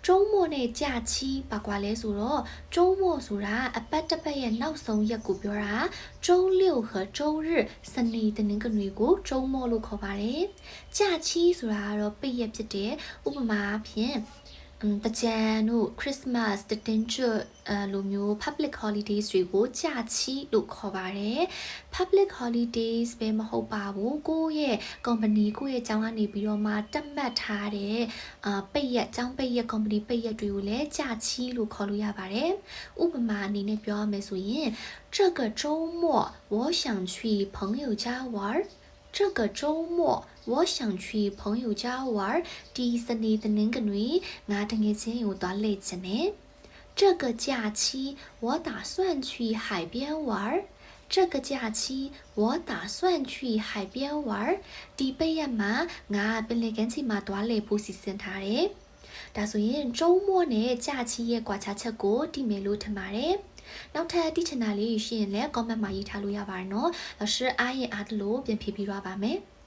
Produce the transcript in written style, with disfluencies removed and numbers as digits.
周末နဲ့假期ဘာကွာလဲဆိုတော့周末ဆိုတာအပတ်တစ်ပတ်ရဲ့နောက်ဆုံးရက်ကိုပြောတာ周六和周日စနေတနင်္ဂနွေကို周末လို့ခေါ်ပါတယ်假期ဆိုတာကတော့ပိတ်ရက်ဖြစ်တယ်ဥပမာအားဖြင့်တကြံတို့ Christmas တတင်းကျွတ်လိုမျိုး public holidays တွေကို假期လို့ခေါ်ပါတယ် public holidays ပဲမဟုတ်ပါဘူးကိုယ့်ရဲ့ company ကိုယ့်ရဲ့ကျောင်းကနေပြီးတော့မှတတ်မှတ်ထားတဲ့ပိတ်ရက်ကျောင်းပိတ်ရက် company ပိတ်ရက်တွေကိုလည်း假期လို့ခေါ်လို့ရပါတယ်ဥပမာအနေနဲ့ပြောရမယ်ဆိုရင်这个周末我想去朋友家玩这个周末我想去朋友家玩ဒီစနေတနင်္ဂနွေငါတငယ်ချင်းကိုသွားလေ့ချင်တယ်这个假期我打算去海边玩这个假期我打算去海边玩ဒီပိတ်ရက်မှာငါပင်လယ်ကမ်းခြေမှာသွားလေဖို့စီစဉ်ထားတယ်ဒါဆိုရင်周末နဲ့假期ရဲ့ကွာခြားချက်ကိုသိမယ်လို့ထင်ပါတယ်နောက်ထပ်တိချင်တာလေးရှိရင်လည်း comment မှာရေးထားလို့ရပါတယ်နော်။老师အားရင်အားတလို့ပြန်ဖြေပေးသွားပါမယ်။